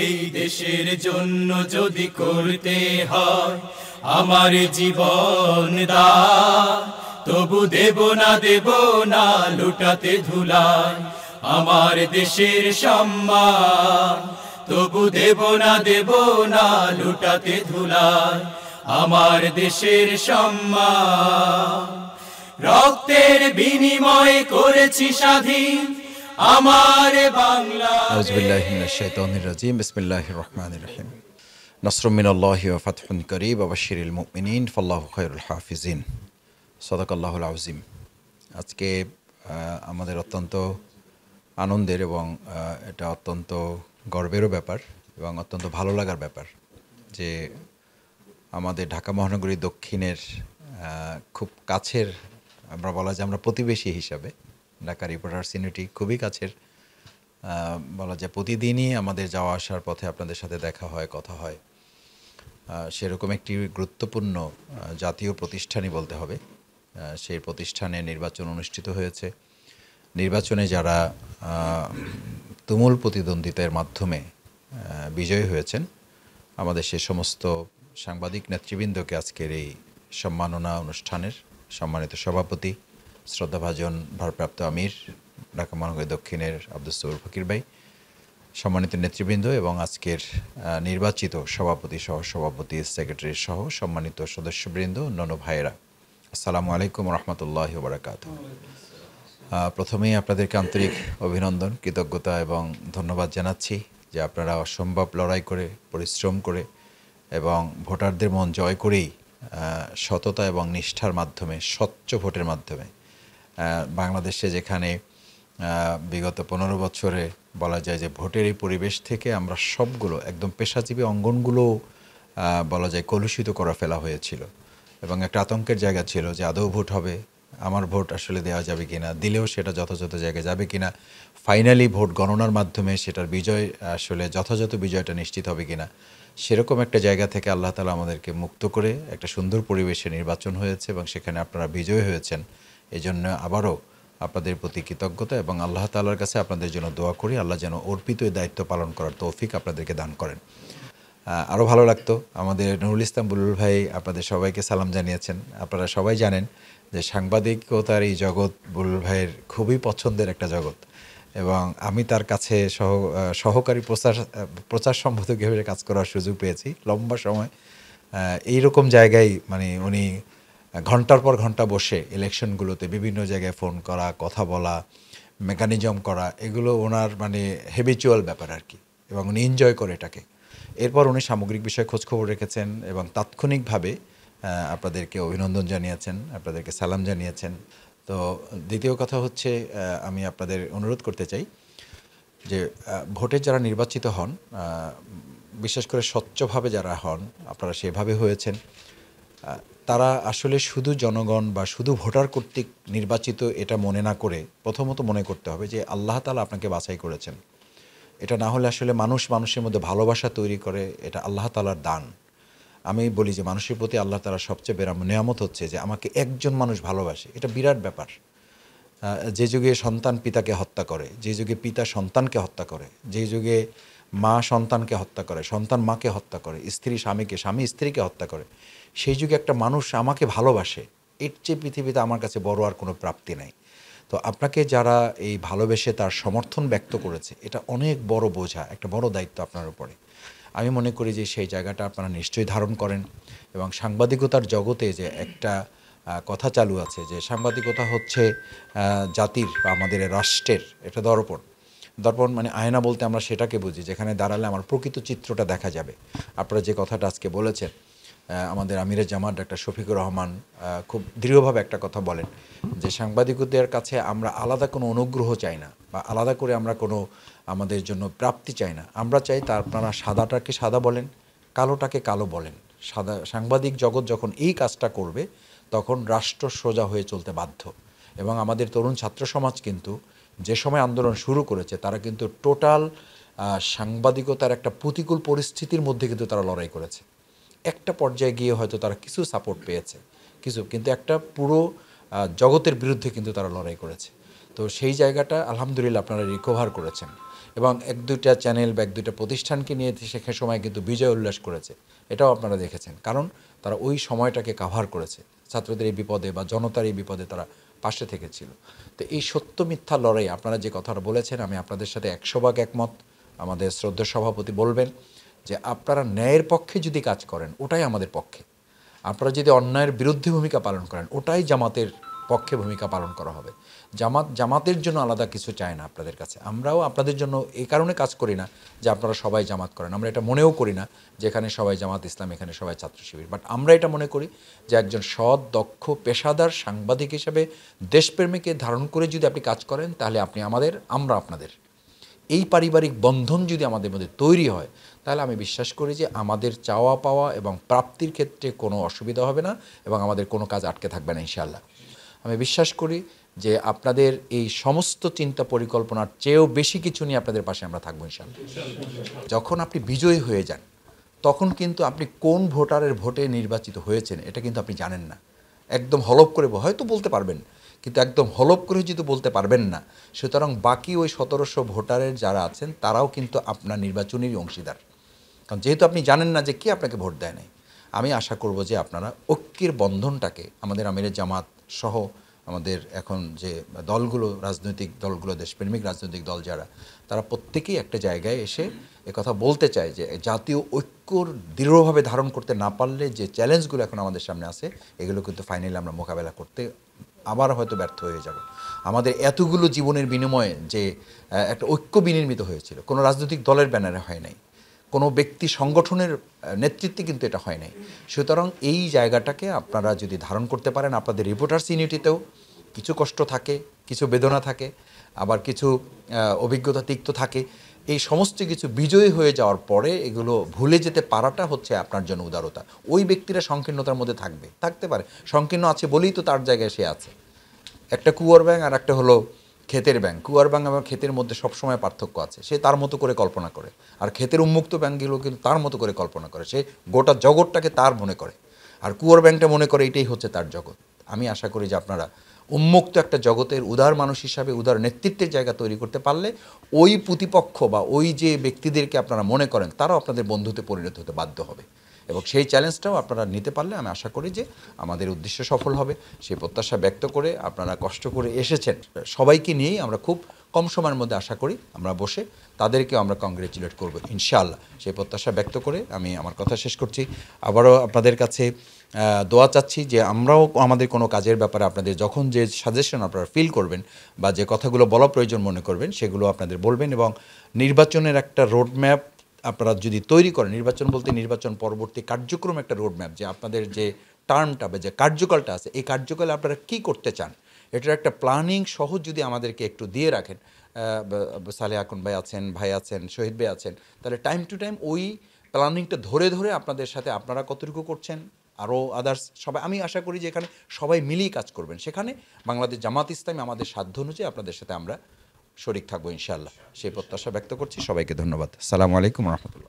এই দেশের জন্য যদি করতে হয় আমার জীবন দান, তবু দেব না লুটাতে ধুলায় আমার দেশের সম্মান। তবু দেব না লুটাতে ধুলায় আমার দেশের সম্মান। রক্তের বিনিময়ে করেছি স্বাধীন আমার বাংলা। আউযুবিল্লাহি মিনাশ শাইতানির রাজিম। বিসমিল্লাহির রহমানির রহিম। নাসরুম মিনাল্লাহি ওয়া ফাতহুন করিব ওয়া বাশশিরিল মুমিনিন ফাল্লাহু খায়রুল হাফিজিন। সাদাকাল্লাহুল আযীম। আজকে আমাদের অত্যন্ত আনন্দের এবং এটা অত্যন্ত গর্বেরও ব্যাপার এবং অত্যন্ত ভালো লাগার ব্যাপার যে আমাদের ঢাকা মহানগরী দক্ষিণের খুব কাছের, আমরা বলা যায় আমরা প্রতিবেশী হিসাবে ঢাকা রিপোর্টার্স ইউনিটি খুবই কাছের, বলা যায় প্রতিদিনই আমাদের যাওয়া আসার পথে আপনাদের সাথে দেখা হয়, কথা হয়। সেরকম একটি গুরুত্বপূর্ণ জাতীয় প্রতিষ্ঠানই বলতে হবে। সেই প্রতিষ্ঠানে নির্বাচন অনুষ্ঠিত হয়েছে। নির্বাচনে যারা তুমুল প্রতিদ্বন্দ্বিতার মাধ্যমে বিজয়ী হয়েছেন, আমাদের সে সমস্ত সাংবাদিক নেতৃবৃন্দকে আজকের এই সম্মাননা অনুষ্ঠানের সম্মানিত সভাপতি, শ্রদ্ধাভাজন ভারপ্রাপ্ত আমির ঢাকা মহানগরী দক্ষিণের আব্দুস সবুর ফকির ভাই, সম্মানিত নেতৃবৃন্দ এবং আজকের নির্বাচিত সভাপতি, সহসভাপতি, সেক্রেটারি সহ সম্মানিত সদস্যবৃন্দ, অন্যান্য ভাইয়েরা, আসসালামু আলাইকুম রহমতুল্লাহি ওয়া বারাকাতুহু। প্রথমেই আপনাদেরকে আন্তরিক অভিনন্দন, কৃতজ্ঞতা এবং ধন্যবাদ জানাচ্ছি যে আপনারা অসম্ভব লড়াই করে, পরিশ্রম করে এবং ভোটারদের মন জয় করেই সততা এবং নিষ্ঠার মাধ্যমে, স্বচ্ছ ভোটের মাধ্যমে বাংলাদেশে যেখানে বিগত 15 বছরে বলা যায় যে ভোটের এই পরিবেশ থেকে আমরা সবগুলো একদম পেশাজীবী অঙ্গনগুলো বলা যায় কলুষিত করা ফেলা হয়েছিল এবং একটা আতঙ্কের জায়গা ছিল যে আদৌ ভোট হবে, আমার ভোট আসলে দেওয়া যাবে কিনা, দিলেও সেটা যথাযথ জায়গায় যাবে কিনা, ফাইনালি ভোট গণনার মাধ্যমে সেটার বিজয় আসলে যথাযথ বিজয়টা নিশ্চিত হবে কিনা, সেরকম একটা জায়গা থেকে আল্লাহ তাআলা আমাদেরকে মুক্ত করে একটা সুন্দর পরিবেশে নির্বাচন হয়েছে এবং সেখানে আপনারা বিজয়ী হয়েছেন। এই জন্য আবারও আপনাদের প্রতি কৃতজ্ঞতা এবং আল্লাহ তাআলার কাছে আপনাদের জন্য দোয়া করি আল্লাহ যেন অর্পিত এই দায়িত্ব পালন করার তৌফিক আপনাদেরকে দান করেন। আরও ভালো লাগতো আমাদের নুরুল ইসলাম বুলবুল ভাই আপনাদের সবাইকে সালাম জানিয়েছেন। আপনারা সবাই জানেন যে সাংবাদিকতার এই জগৎ বুলবুল ভাইয়ের খুবই পছন্দের একটা জগৎ এবং আমি তার কাছে সহকারী প্রচার সম্পাদক হিসেবে কাজ করার সুযোগ পেয়েছি লম্বা সময়। এইরকম জায়গায় মানে উনি ঘন্টার পর ঘন্টা বসে ইলেকশনগুলোতে বিভিন্ন জায়গায় ফোন করা, কথা বলা, মেকানিজম করা, এগুলো ওনার মানে হ্যাবিচুয়াল ব্যাপার আর কি, এবং উনি এনজয় করে এটাকে। এরপর উনি সামগ্রিক বিষয়ে খোঁজখবর রেখেছেন এবং তাৎক্ষণিকভাবে আপনাদেরকে অভিনন্দন জানিয়েছেন, আপনাদেরকে সালাম জানিয়েছেন। তো দ্বিতীয় কথা হচ্ছে আমি আপনাদের অনুরোধ করতে চাই যে ভোটে যারা নির্বাচিত হন, বিশেষ করে স্বচ্ছভাবে যারা হন, আপনারা সেভাবে হয়েছেন, তারা আসলে শুধু জনগণ বা শুধু ভোটার কর্তৃক নির্বাচিত এটা মনে না করে প্রথমত মনে করতে হবে যে আল্লাহ তাআলা আপনাকে বাছাই করেছেন। এটা না হলে আসলে মানুষ মানুষের মধ্যে ভালোবাসা তৈরি করে, এটা আল্লাহ তাআলার দান। আমি বলি যে মানুষের প্রতি আল্লাহ তাআলার সবচেয়ে বড় নেয়ামত হচ্ছে যে আমাকে একজন মানুষ ভালোবাসে, এটা বিরাট ব্যাপার। যে যুগে সন্তান পিতাকে হত্যা করে, যে যুগে পিতা সন্তানকে হত্যা করে, যে যুগে মা সন্তানকে হত্যা করে, সন্তান মাকে হত্যা করে, স্ত্রী স্বামীকে, স্বামী স্ত্রীকে হত্যা করে, সেই যুগে একটা মানুষ আমাকে ভালোবাসে, এর চেয়ে পৃথিবীতে আমার কাছে বড় আর কোনো প্রাপ্তি নাই। তো আপনাকে যারা এই ভালোবেসে তার সমর্থন ব্যক্ত করেছে, এটা অনেক বড় বোঝা, একটা বড় দায়িত্ব আপনার উপরে। আমি মনে করি যে সেই জায়গাটা আপনারা নিশ্চয়ই ধারণ করেন এবং সাংবাদিকতার জগতে যে একটা কথা চালু আছে যে সাংবাদিকতা হচ্ছে জাতির বা আমাদের রাষ্ট্রের একটা দর্পণ। দর্পণ মানে আয়না বলতে আমরা সেটাকে বুঝি যেখানে দাঁড়ালে আমার প্রকৃত চিত্রটা দেখা যাবে। আপনারা যে কথাটা আজকে বলেছেন, আমাদের আমিরে জামাত ডাক্তার শফিকুর রহমান খুব দৃঢ়ভাবে একটা কথা বলেন যে সাংবাদিকদের কাছে আমরা আলাদা কোনো অনুগ্রহ চাই না বা আলাদা করে আমরা কোনো আমাদের জন্য প্রাপ্তি চাই না। আমরা চাই তা আপনারা সাদাটাকে সাদা বলেন, কালোটাকে কালো বলেন। সাংবাদিক জগৎ যখন এই কাজটা করবে তখন রাষ্ট্র সোজা হয়ে চলতে বাধ্য। এবং আমাদের তরুণ ছাত্র সমাজ কিন্তু যে সময় আন্দোলন শুরু করেছে তারা কিন্তু টোটাল সাংবাদিকতার একটা প্রতিকূল পরিস্থিতির মধ্যে কিন্তু তারা লড়াই করেছে। একটা পর্যায়ে গিয়ে হয়তো তারা কিছু সাপোর্ট পেয়েছে, কিন্তু একটা পুরো জগতের বিরুদ্ধে কিন্তু তারা লড়াই করেছে। তো সেই জায়গাটা আলহামদুলিল্লাহ আপনারা রিকভার করেছেন এবং এক দুইটা চ্যানেল বা এক দুইটা প্রতিষ্ঠানকে নিয়ে সেখানে সময় কিন্তু বিজয় উল্লাস করেছে, এটাও আপনারা দেখেছেন, কারণ তারা ওই সময়টাকে কাভার করেছে। ছাত্রদের এই বিপদে বা জনতার এই বিপদে তারা পাশে থেকেছিল। তো এই সত্য মিথ্যা লড়াই আপনারা যে কথাটা বলেছেন, আমি আপনাদের সাথে 100% একমত। আমাদের শ্রদ্ধেয় সভাপতি বলবেন যে আপনারা ন্যায়ের পক্ষে যদি কাজ করেন ওটাই আমাদের পক্ষে, আপনারা যদি অন্যায়ের বিরুদ্ধে ভূমিকা পালন করেন ওটাই জামাতের পক্ষে ভূমিকা পালন করা হবে। জামাতের জন্য আলাদা কিছু চায় না আপনাদের কাছে। আমরাও আপনাদের জন্য এই কারণে কাজ করি না যে আপনারা সবাই জামাত করেন, আমরা এটা মনেও করি না যে এখানে সবাই জামাত ইসলাম, এখানে সবাই ছাত্র শিবির। বাট আমরা এটা মনে করি যে একজন সৎ, দক্ষ, পেশাদার সাংবাদিক হিসেবে দেশপ্রেমিকে ধারণ করে যদি আপনি কাজ করেন তাহলে আপনি আমাদের, আমরা আপনাদের। এই পারিবারিক বন্ধন যদি আমাদের মধ্যে তৈরি হয় তাহলে আমি বিশ্বাস করি যে আমাদের চাওয়া পাওয়া এবং প্রাপ্তির ক্ষেত্রে কোনো অসুবিধা হবে না এবং আমাদের কোনো কাজ আটকে থাকবে না ইনশাআল্লাহ। আমি বিশ্বাস করি যে আপনাদের এই সমস্ত চিন্তা পরিকল্পনার চেয়েও বেশি কিছু নিয়ে আপনাদের পাশে আমরা থাকবো ইনশাআল্লাহ। যখন আপনি বিজয়ী হয়ে যান তখন কিন্তু আপনি কোন ভোটারের ভোটে নির্বাচিত হয়েছেন এটা কিন্তু আপনি জানেন না। একদম হলপ করে হয়তো বলতে পারবেন, কিন্তু একদম হলপ করে যেহেতু বলতে পারবেন না, সুতরাং বাকি ওই 1700 ভোটারের যারা আছেন তারাও কিন্তু আপনার নির্বাচনেরই অংশীদার, কারণ যেহেতু আপনি জানেন না যে কে আপনাকে ভোট দেয় নাই। আমি আশা করব যে আপনারা ঐক্যের বন্ধনটাকে, আমাদের আমিরে জামাত সহ আমাদের এখন যে দলগুলো, রাজনৈতিক দলগুলো, দেশপ্রেমিক রাজনৈতিক দল যারা, তারা প্রত্যেকেই একটা জায়গায় এসে একথা বলতে চায় যে জাতীয় ঐক্যর দৃঢ়ভাবে ধারণ করতে না পারলে যে চ্যালেঞ্জগুলো এখন আমাদের সামনে আছে এগুলো কিন্তু ফাইনালি আমরা মোকাবেলা করতে আবার হয়তো ব্যর্থ হয়ে যাব। আমাদের এতগুলো জীবনের বিনিময়ে যে একটা ঐক্য বিনির্মিত হয়েছিল, কোনো রাজনৈতিক দলের ব্যানারে হয় নাই, কোনো ব্যক্তি সংগঠনের নেতৃত্বে কিন্তু এটা হয় নাই। সুতরাং এই জায়গাটাকে আপনারা যদি ধারণ করতে পারেন, আপনাদের রিপোর্টার্স ইউনিটিতেও কিছু কষ্ট থাকে, কিছু বেদনা থাকে, আবার কিছু অভিজ্ঞতা তিক্ত থাকে। এই সমস্ত কিছু বিজয়ী হয়ে যাওয়ার পরে এগুলো ভুলে যেতে পারাটা হচ্ছে আপনার জন্য উদারতা। ওই ব্যক্তিরা সংকীর্ণতার মধ্যে থাকতে পারে, সংকীর্ণ আছে বলেই তো তার জায়গায় সে আছে। একটা কুয়ার ব্যাঙ আর একটা হলো ক্ষেতের ব্যাঙ। কুয়ার ব্যাঙ এবং ক্ষেতের মধ্যে সবসময় পার্থক্য আছে, সে তার মতো করে কল্পনা করে। আর ক্ষেতের উন্মুক্ত ব্যাঙগুলো কিন্তু তার মতো করে কল্পনা করে, সে গোটা জগৎটাকে তার মনে করে। আর কুয়ার ব্যাঙটা মনে করে এটাই হচ্ছে তার জগৎ। আমি আশা করি যে আপনারা উন্মুক্ত একটা জগতের উদার মানুষ হিসাবে উদার নেতৃত্বের জায়গা তৈরি করতে পারলে ওই প্রতিপক্ষ বা ওই যে ব্যক্তিদেরকে আপনারা মনে করেন তারাও আপনাদের বন্ধুতে পরিণত হতে বাধ্য হবে, এবং সেই চ্যালেঞ্জটাও আপনারা নিতে পারলে আমি আশা করি যে আমাদের উদ্দেশ্য সফল হবে। সেই প্রত্যাশা ব্যক্ত করে আপনারা কষ্ট করে এসেছেন, সবাইকে নিয়েই আমরা খুব কম সময়ের মধ্যে আশা করি আমরা বসে তাদেরকেও আমরা কংগ্রেচুলেট করব ইনশাআল্লাহ। সেই প্রত্যাশা ব্যক্ত করে আমি আমার কথা শেষ করছি। আবারও আপনাদের কাছে দোয়া চাচ্ছি যে আমরাও আমাদের কোনো কাজের ব্যাপারে আপনাদের যখন যে সাজেশন আপনারা ফিল করবেন বা যে কথাগুলো বলা প্রয়োজন মনে করবেন সেগুলো আপনাদের বলবেন, এবং নির্বাচনের একটা রোডম্যাপ আপনারা যদি তৈরি করেন, নির্বাচন বলতে নির্বাচন পরবর্তী কার্যক্রম একটা রোডম্যাপ, যে আপনাদের যে টার্মটা বা যে কার্যকালটা আছে এই কার্যকালে আপনারা কী করতে চান এটার একটা প্ল্যানিং সহ যদি আমাদেরকে একটু দিয়ে রাখেন, সালেহ আকন ভাই আছেন, শহীদ ভাই আছেন, তাহলে টাইম টু টাইম ওই প্ল্যানিংটা ধরে ধরে আপনাদের সাথে আপনারা কতটুকু করছেন, আরও আদার্স সবাই, আমি আশা করি যে এখানে সবাই মিলেই কাজ করবেন। সেখানে বাংলাদেশ জামাত ইসলামী আমাদের সাধ্য অনুযায়ী আপনাদের সাথে আমরা শরিক থাকবো ইনশাআল্লাহ। সেই প্রত্যাশা ব্যক্ত করছি। সবাইকে ধন্যবাদ। আসসালামু আলাইকুম রহমতুল্লাহ।